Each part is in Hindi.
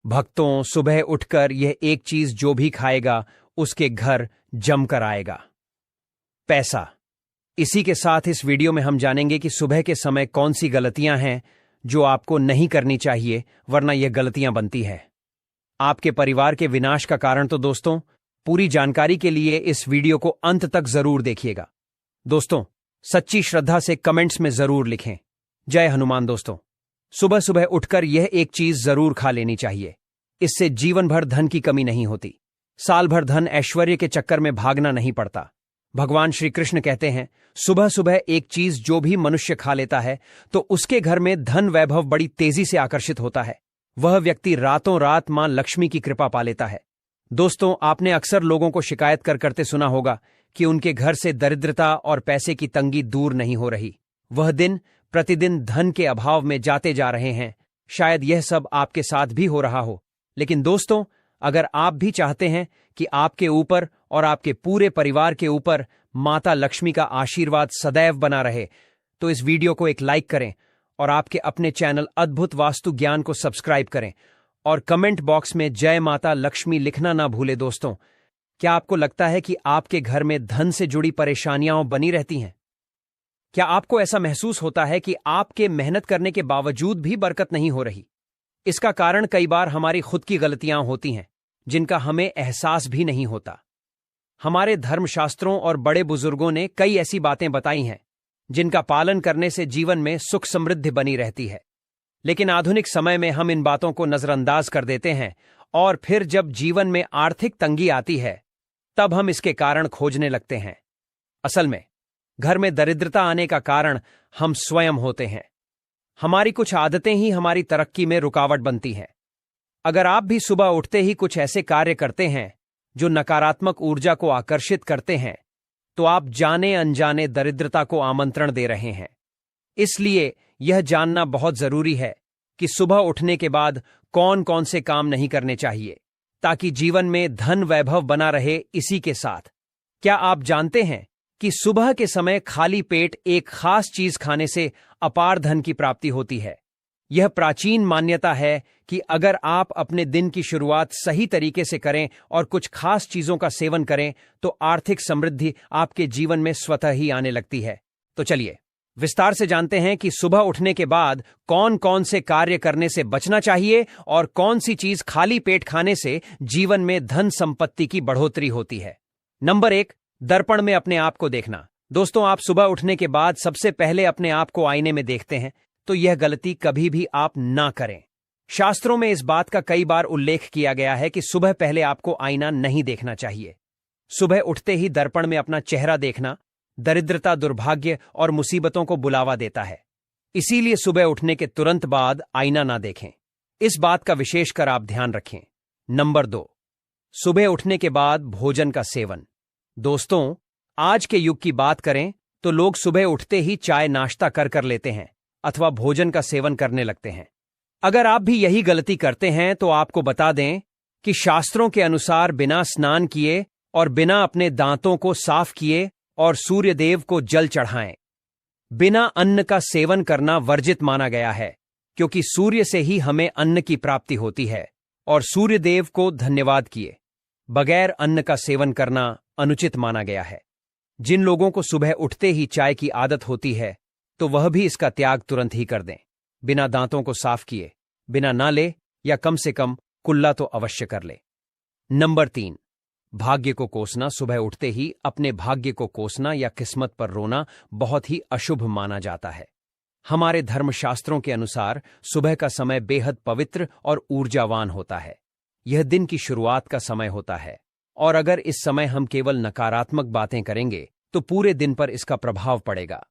भक्तों, सुबह उठकर यह एक चीज जो भी खाएगा उसके घर जमकर आएगा। पैसा। इसी के साथ इस वीडियो में हम जानेंगे कि सुबह के समय कौन सी गलतियां हैं जो आपको नहीं करनी चाहिए, वरना यह गलतियां बनती है आपके परिवार के विनाश का कारण। तो दोस्तों, पूरी जानकारी के लिए इस वीडियो को अंत तक जरूर देखिएगा। दोस्तों, सच्ची श्रद्धा से कमेंट्स में जरूर लिखें, जय हनुमान। दोस्तों, सुबह सुबह उठकर यह एक चीज जरूर खा लेनी चाहिए। इससे जीवन भर धन की कमी नहीं होती, साल भर धन ऐश्वर्य के चक्कर में भागना नहीं पड़ता। भगवान श्री कृष्ण कहते हैं, सुबह सुबह एक चीज जो भी मनुष्य खा लेता है तो उसके घर में धन वैभव बड़ी तेजी से आकर्षित होता है। वह व्यक्ति रातों रात मां लक्ष्मी की कृपा पा लेता है। दोस्तों, आपने अक्सर लोगों को शिकायत करते सुना होगा कि उनके घर से दरिद्रता और पैसे की तंगी दूर नहीं हो रही। वह दिन प्रतिदिन धन के अभाव में जाते जा रहे हैं। शायद यह सब आपके साथ भी हो रहा हो। लेकिन दोस्तों, अगर आप भी चाहते हैं कि आपके ऊपर और आपके पूरे परिवार के ऊपर माता लक्ष्मी का आशीर्वाद सदैव बना रहे, तो इस वीडियो को एक लाइक करें और आपके अपने चैनल अद्भुत वास्तु ज्ञान को सब्सक्राइब करें और कमेंट बॉक्स में जय माता लक्ष्मी लिखना ना भूलें। दोस्तों, क्या आपको लगता है कि आपके घर में धन से जुड़ी परेशानियां बनी रहती हैं? क्या आपको ऐसा महसूस होता है कि आपके मेहनत करने के बावजूद भी बरकत नहीं हो रही? इसका कारण कई बार हमारी खुद की गलतियां होती हैं, जिनका हमें एहसास भी नहीं होता। हमारे धर्मशास्त्रों और बड़े बुजुर्गों ने कई ऐसी बातें बताई हैं जिनका पालन करने से जीवन में सुख समृद्धि बनी रहती है। लेकिन आधुनिक समय में हम इन बातों को नजरअंदाज कर देते हैं और फिर जब जीवन में आर्थिक तंगी आती है तब हम इसके कारण खोजने लगते हैं। असल में घर में दरिद्रता आने का कारण हम स्वयं होते हैं। हमारी कुछ आदतें ही हमारी तरक्की में रुकावट बनती हैं। अगर आप भी सुबह उठते ही कुछ ऐसे कार्य करते हैं जो नकारात्मक ऊर्जा को आकर्षित करते हैं, तो आप जाने अनजाने दरिद्रता को आमंत्रण दे रहे हैं। इसलिए यह जानना बहुत जरूरी है कि सुबह उठने के बाद कौन कौन से काम नहीं करने चाहिए ताकि जीवन में धन वैभव बना रहे। इसी के साथ, क्या आप जानते हैं कि सुबह के समय खाली पेट एक खास चीज खाने से अपार धन की प्राप्ति होती है? यह प्राचीन मान्यता है कि अगर आप अपने दिन की शुरुआत सही तरीके से करें और कुछ खास चीजों का सेवन करें तो आर्थिक समृद्धि आपके जीवन में स्वतः ही आने लगती है। तो चलिए विस्तार से जानते हैं कि सुबह उठने के बाद कौन कौन से कार्य करने से बचना चाहिए और कौन सी चीज खाली पेट खाने से जीवन में धन संपत्ति की बढ़ोतरी होती है। नंबर 1, दर्पण में अपने आप को देखना। दोस्तों, आप सुबह उठने के बाद सबसे पहले अपने आप को आईने में देखते हैं, तो यह गलती कभी भी आप ना करें। शास्त्रों में इस बात का कई बार उल्लेख किया गया है कि सुबह पहले आपको आईना नहीं देखना चाहिए। सुबह उठते ही दर्पण में अपना चेहरा देखना दरिद्रता, दुर्भाग्य और मुसीबतों को बुलावा देता है। इसीलिए सुबह उठने के तुरंत बाद आईना ना देखें। इस बात का विशेषकर आप ध्यान रखें। नंबर 2, सुबह उठने के बाद भोजन का सेवन। दोस्तों, आज के युग की बात करें तो लोग सुबह उठते ही चाय नाश्ता कर लेते हैं अथवा भोजन का सेवन करने लगते हैं। अगर आप भी यही गलती करते हैं तो आपको बता दें कि शास्त्रों के अनुसार बिना स्नान किए और बिना अपने दांतों को साफ किए और सूर्य देव को जल चढ़ाएं, बिना अन्न का सेवन करना वर्जित माना गया है, क्योंकि सूर्य से ही हमें अन्न की प्राप्ति होती है और सूर्य देव को धन्यवाद किए बगैर अन्न का सेवन करना अनुचित माना गया है। जिन लोगों को सुबह उठते ही चाय की आदत होती है तो वह भी इसका त्याग तुरंत ही कर दें। बिना दांतों को साफ किए, बिना नाले या कम से कम कुल्ला तो अवश्य कर ले। नंबर 3, भाग्य को कोसना। सुबह उठते ही अपने भाग्य को कोसना या किस्मत पर रोना बहुत ही अशुभ माना जाता है। हमारे धर्मशास्त्रों के अनुसार सुबह का समय बेहद पवित्र और ऊर्जावान होता है। यह दिन की शुरुआत का समय होता है और अगर इस समय हम केवल नकारात्मक बातें करेंगे तो पूरे दिन पर इसका प्रभाव पड़ेगा।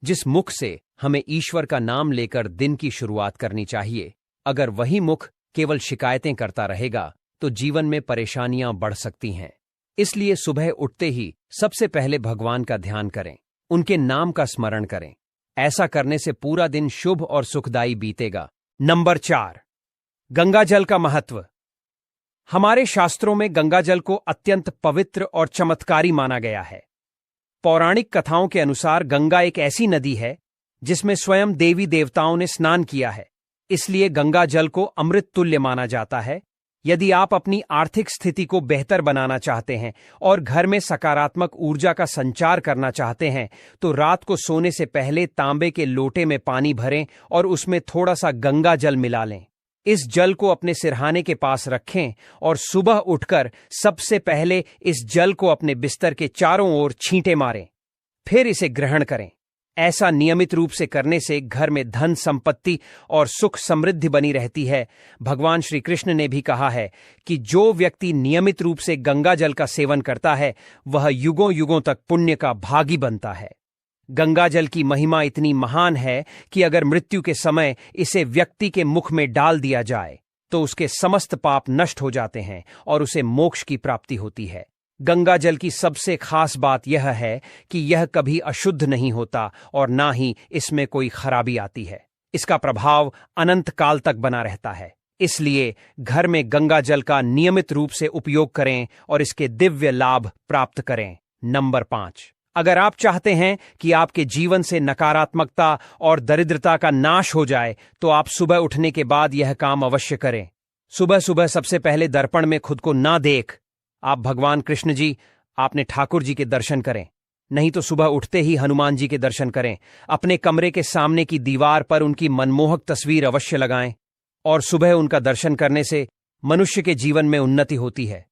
जिस मुख से हमें ईश्वर का नाम लेकर दिन की शुरुआत करनी चाहिए, अगर वही मुख केवल शिकायतें करता रहेगा तो जीवन में परेशानियां बढ़ सकती हैं। इसलिए सुबह उठते ही सबसे पहले भगवान का ध्यान करें, उनके नाम का स्मरण करें। ऐसा करने से पूरा दिन शुभ और सुखदायी बीतेगा। नंबर 4, गंगा जल का महत्व। हमारे शास्त्रों में गंगा जल को अत्यंत पवित्र और चमत्कारी माना गया है। पौराणिक कथाओं के अनुसार गंगा एक ऐसी नदी है जिसमें स्वयं देवी देवताओं ने स्नान किया है। इसलिए गंगा जल को अमृत तुल्य माना जाता है। यदि आप अपनी आर्थिक स्थिति को बेहतर बनाना चाहते हैं और घर में सकारात्मक ऊर्जा का संचार करना चाहते हैं, तो रात को सोने से पहले तांबे के लोटे में पानी भरें और उसमें थोड़ा सा गंगा जल मिला लें। इस जल को अपने सिरहाने के पास रखें और सुबह उठकर सबसे पहले इस जल को अपने बिस्तर के चारों ओर छींटे मारें, फिर इसे ग्रहण करें। ऐसा नियमित रूप से करने से घर में धन संपत्ति और सुख समृद्धि बनी रहती है। भगवान श्री कृष्ण ने भी कहा है कि जो व्यक्ति नियमित रूप से गंगा जल का सेवन करता है वह युगों युगों तक पुण्य का भागी बनता है। गंगा जल की महिमा इतनी महान है कि अगर मृत्यु के समय इसे व्यक्ति के मुख में डाल दिया जाए तो उसके समस्त पाप नष्ट हो जाते हैं और उसे मोक्ष की प्राप्ति होती है। गंगा जल की सबसे खास बात यह है कि यह कभी अशुद्ध नहीं होता और ना ही इसमें कोई खराबी आती है। इसका प्रभाव अनंत काल तक बना रहता है। इसलिए घर में गंगा जल का नियमित रूप से उपयोग करें और इसके दिव्य लाभ प्राप्त करें। नंबर 5, अगर आप चाहते हैं कि आपके जीवन से नकारात्मकता और दरिद्रता का नाश हो जाए तो आप सुबह उठने के बाद यह काम अवश्य करें। सुबह सुबह सबसे पहले दर्पण में खुद को ना देख आप भगवान कृष्ण जी, आपने ठाकुर जी के दर्शन करें। नहीं तो सुबह उठते ही हनुमान जी के दर्शन करें। अपने कमरे के सामने की दीवार पर उनकी मनमोहक तस्वीर अवश्य लगाएं और सुबह उनका दर्शन करने से मनुष्य के जीवन में उन्नति होती है।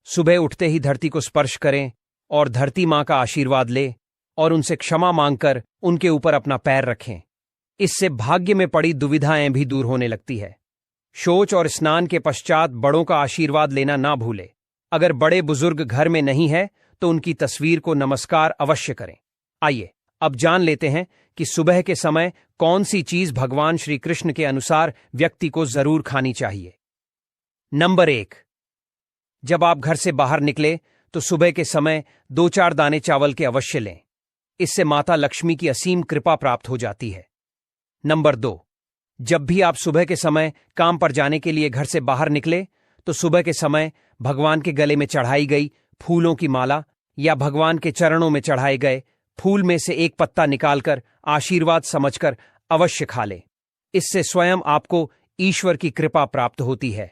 सुबह उठते ही धरती को स्पर्श करें और धरती मां का आशीर्वाद ले और उनसे क्षमा मांगकर उनके ऊपर अपना पैर रखें। इससे भाग्य में पड़ी दुविधाएं भी दूर होने लगती है। शौच और स्नान के पश्चात बड़ों का आशीर्वाद लेना ना भूले। अगर बड़े बुजुर्ग घर में नहीं है तो उनकी तस्वीर को नमस्कार अवश्य करें। आइए अब जान लेते हैं कि सुबह के समय कौन सी चीज भगवान श्री कृष्ण के अनुसार व्यक्ति को जरूर खानी चाहिए। नंबर 1, जब आप घर से बाहर निकले तो सुबह के समय 2-4 दाने चावल के अवश्य लें। इससे माता लक्ष्मी की असीम कृपा प्राप्त हो जाती है। नंबर 2, जब भी आप सुबह के समय काम पर जाने के लिए घर से बाहर निकले तो सुबह के समय भगवान के गले में चढ़ाई गई फूलों की माला या भगवान के चरणों में चढ़ाए गए फूल में से एक पत्ता निकालकर आशीर्वाद समझकर अवश्य खा ले। इससे स्वयं आपको ईश्वर की कृपा प्राप्त होती है।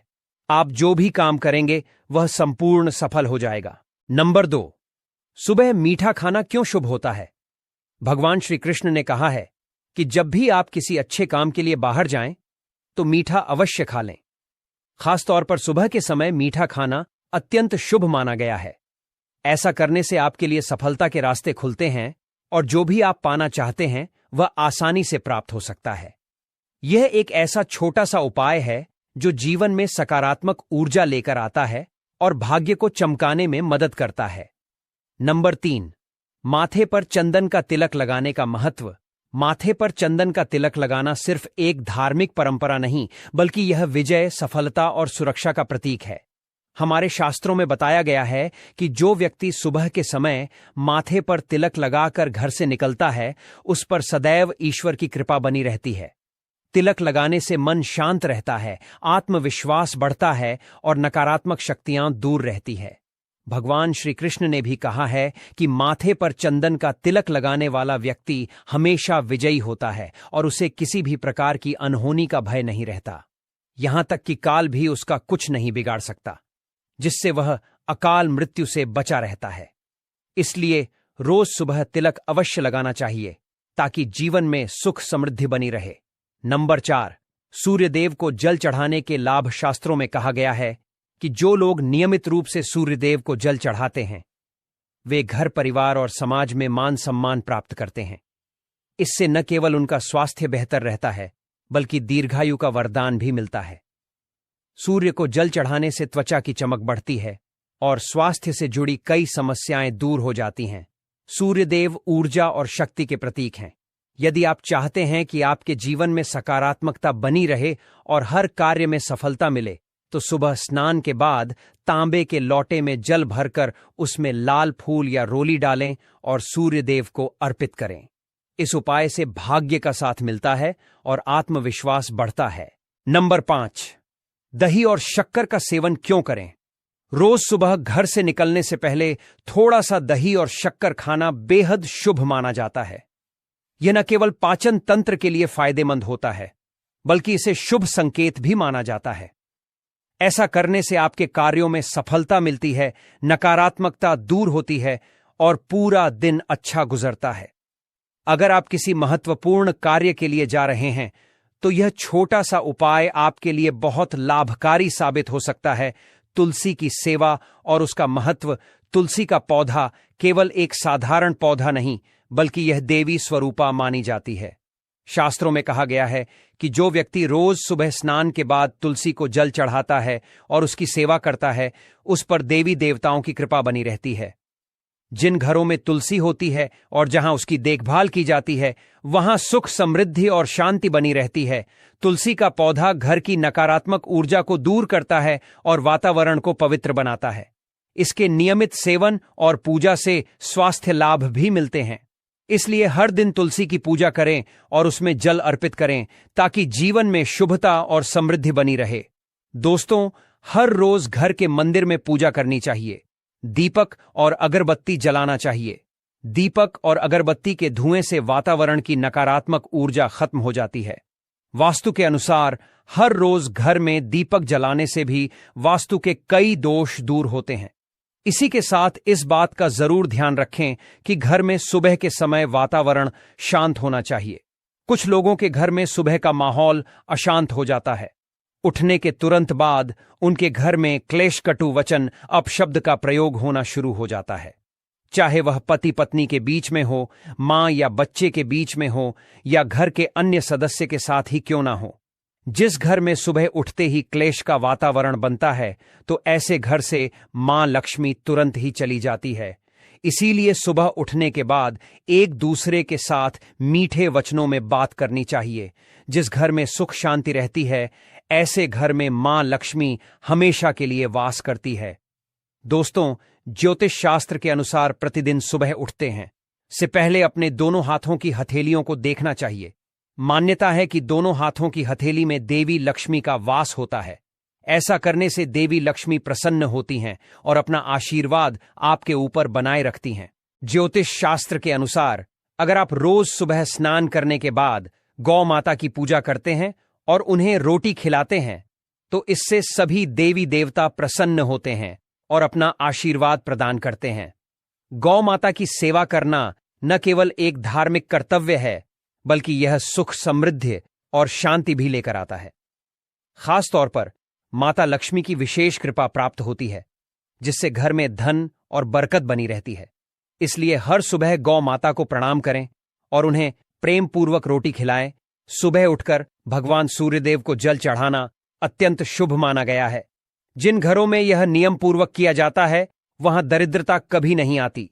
आप जो भी काम करेंगे वह संपूर्ण सफल हो जाएगा। नंबर 2, सुबह मीठा खाना क्यों शुभ होता है? भगवान श्री कृष्ण ने कहा है कि जब भी आप किसी अच्छे काम के लिए बाहर जाएं तो मीठा अवश्य खा लें। खासतौर पर सुबह के समय मीठा खाना अत्यंत शुभ माना गया है। ऐसा करने से आपके लिए सफलता के रास्ते खुलते हैं और जो भी आप पाना चाहते हैं वह आसानी से प्राप्त हो सकता है। यह एक ऐसा छोटा सा उपाय है जो जीवन में सकारात्मक ऊर्जा लेकर आता है और भाग्य को चमकाने में मदद करता है। नंबर 3, माथे पर चंदन का तिलक लगाने का महत्व। माथे पर चंदन का तिलक लगाना सिर्फ एक धार्मिक परंपरा नहीं बल्कि यह विजय, सफलता और सुरक्षा का प्रतीक है। हमारे शास्त्रों में बताया गया है कि जो व्यक्ति सुबह के समय माथे पर तिलक लगाकर घर से निकलता है उस पर सदैव ईश्वर की कृपा बनी रहती है। तिलक लगाने से मन शांत रहता है, आत्मविश्वास बढ़ता है और नकारात्मक शक्तियां दूर रहती है। भगवान श्री कृष्ण ने भी कहा है कि माथे पर चंदन का तिलक लगाने वाला व्यक्ति हमेशा विजयी होता है और उसे किसी भी प्रकार की अनहोनी का भय नहीं रहता। यहां तक कि काल भी उसका कुछ नहीं बिगाड़ सकता, जिससे वह अकाल मृत्यु से बचा रहता है। इसलिए रोज सुबह तिलक अवश्य लगाना चाहिए ताकि जीवन में सुख समृद्धि बनी रहे। नंबर 4, सूर्यदेव को जल चढ़ाने के लाभ। शास्त्रों में कहा गया है कि जो लोग नियमित रूप से सूर्यदेव को जल चढ़ाते हैं वे घर, परिवार और समाज में मान सम्मान प्राप्त करते हैं। इससे न केवल उनका स्वास्थ्य बेहतर रहता है बल्कि दीर्घायु का वरदान भी मिलता है। सूर्य को जल चढ़ाने से त्वचा की चमक बढ़ती है और स्वास्थ्य से जुड़ी कई समस्याएं दूर हो जाती हैं। सूर्यदेव ऊर्जा और शक्ति के प्रतीक हैं। यदि आप चाहते हैं कि आपके जीवन में सकारात्मकता बनी रहे और हर कार्य में सफलता मिले तो सुबह स्नान के बाद तांबे के लोटे में जल भरकर उसमें लाल फूल या रोली डालें और सूर्यदेव को अर्पित करें। इस उपाय से भाग्य का साथ मिलता है और आत्मविश्वास बढ़ता है। नंबर 5, दही और शक्कर का सेवन क्यों करें? रोज सुबह घर से निकलने से पहले थोड़ा सा दही और शक्कर खाना बेहद शुभ माना जाता है। यह न केवल पाचन तंत्र के लिए फायदेमंद होता है बल्कि इसे शुभ संकेत भी माना जाता है। ऐसा करने से आपके कार्यों में सफलता मिलती है, नकारात्मकता दूर होती है और पूरा दिन अच्छा गुजरता है। अगर आप किसी महत्वपूर्ण कार्य के लिए जा रहे हैं तो यह छोटा सा उपाय आपके लिए बहुत लाभकारी साबित हो सकता है। तुलसी की सेवा और उसका महत्व। तुलसी का पौधा केवल एक साधारण पौधा नहीं, बल्कि यह देवी स्वरूपा मानी जाती है। शास्त्रों में कहा गया है कि जो व्यक्ति रोज सुबह स्नान के बाद तुलसी को जल चढ़ाता है और उसकी सेवा करता है, उस पर देवी देवताओं की कृपा बनी रहती है। जिन घरों में तुलसी होती है और जहां उसकी देखभाल की जाती है, वहां सुख, समृद्धि और शांति बनी रहती है। तुलसी का पौधा घर की नकारात्मक ऊर्जा को दूर करता है और वातावरण को पवित्र बनाता है। इसके नियमित सेवन और पूजा से स्वास्थ्य लाभ भी मिलते हैं। इसलिए हर दिन तुलसी की पूजा करें और उसमें जल अर्पित करें, ताकि जीवन में शुभता और समृद्धि बनी रहे। दोस्तों, हर रोज घर के मंदिर में पूजा करनी चाहिए। दीपक और अगरबत्ती जलाना चाहिए। दीपक और अगरबत्ती के धुएं से वातावरण की नकारात्मक ऊर्जा खत्म हो जाती है। वास्तु के अनुसार हर रोज घर में दीपक जलाने से भी वास्तु के कई दोष दूर होते हैं। इसी के साथ इस बात का जरूर ध्यान रखें कि घर में सुबह के समय वातावरण शांत होना चाहिए। कुछ लोगों के घर में सुबह का माहौल अशांत हो जाता है। उठने के तुरंत बाद उनके घर में क्लेश, कटु वचन, अपशब्द का प्रयोग होना शुरू हो जाता है। चाहे वह पति पत्नी के बीच में हो, मां या बच्चे के बीच में हो, या घर के अन्य सदस्य के साथ ही क्यों ना हो। जिस घर में सुबह उठते ही क्लेश का वातावरण बनता है, तो ऐसे घर से मां लक्ष्मी तुरंत ही चली जाती है। इसीलिए सुबह उठने के बाद एक दूसरे के साथ मीठे वचनों में बात करनी चाहिए। जिस घर में सुख शांति रहती है, ऐसे घर में मां लक्ष्मी हमेशा के लिए वास करती है। दोस्तों, ज्योतिष शास्त्र के अनुसार प्रतिदिन सुबह उठते हैं से पहले अपने दोनों हाथों की हथेलियों को देखना चाहिए। मान्यता है कि दोनों हाथों की हथेली में देवी लक्ष्मी का वास होता है। ऐसा करने से देवी लक्ष्मी प्रसन्न होती हैं और अपना आशीर्वाद आपके ऊपर बनाए रखती हैं। ज्योतिष शास्त्र के अनुसार अगर आप रोज सुबह स्नान करने के बाद गौ माता की पूजा करते हैं और उन्हें रोटी खिलाते हैं, तो इससे सभी देवी देवता प्रसन्न होते हैं और अपना आशीर्वाद प्रदान करते हैं। गौ माता की सेवा करना न केवल एक धार्मिक कर्तव्य है, बल्कि यह सुख, समृद्धि और शांति भी लेकर आता है। खास तौर पर माता लक्ष्मी की विशेष कृपा प्राप्त होती है, जिससे घर में धन और बरकत बनी रहती है। इसलिए हर सुबह गौ माता को प्रणाम करें और उन्हें प्रेम पूर्वक रोटी खिलाएं। सुबह उठकर भगवान सूर्यदेव को जल चढ़ाना अत्यंत शुभ माना गया है। जिन घरों में यह नियम पूर्वक किया जाता है, वहां दरिद्रता कभी नहीं आती।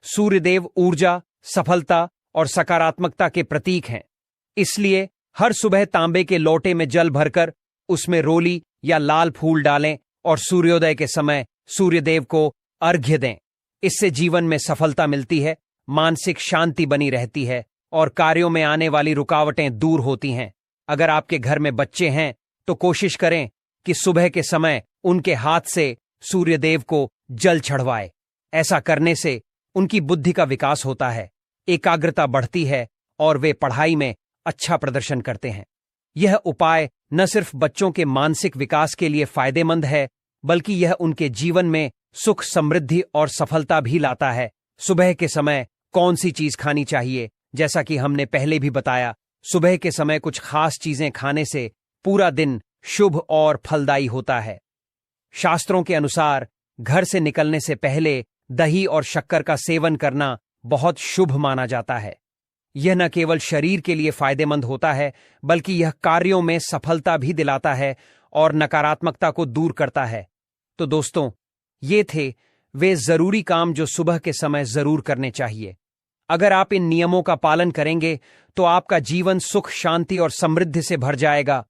सूर्यदेव ऊर्जा, सफलता और सकारात्मकता के प्रतीक हैं। इसलिए हर सुबह तांबे के लोटे में जल भरकर उसमें रोली या लाल फूल डालें और सूर्योदय के समय सूर्यदेव को अर्घ्य दें। इससे जीवन में सफलता मिलती है, मानसिक शांति बनी रहती है और कार्यों में आने वाली रुकावटें दूर होती हैं। अगर आपके घर में बच्चे हैं तो कोशिश करें कि सुबह के समय उनके हाथ से सूर्यदेव को जल चढ़वाए। ऐसा करने से उनकी बुद्धि का विकास होता है, एकाग्रता बढ़ती है और वे पढ़ाई में अच्छा प्रदर्शन करते हैं। यह उपाय न सिर्फ बच्चों के मानसिक विकास के लिए फायदेमंद है, बल्कि यह उनके जीवन में सुख, समृद्धि और सफलता भी लाता है। सुबह के समय कौन सी चीज खानी चाहिए? जैसा कि हमने पहले भी बताया, सुबह के समय कुछ खास चीजें खाने से पूरा दिन शुभ और फलदायी होता है। शास्त्रों के अनुसार घर से निकलने से पहले दही और शक्कर का सेवन करना बहुत शुभ माना जाता है। यह न केवल शरीर के लिए फायदेमंद होता है, बल्कि यह कार्यों में सफलता भी दिलाता है और नकारात्मकता को दूर करता है। तो दोस्तों, ये थे वे जरूरी काम जो सुबह के समय जरूर करने चाहिए। अगर आप इन नियमों का पालन करेंगे तो आपका जीवन सुख, शांति और समृद्धि से भर जाएगा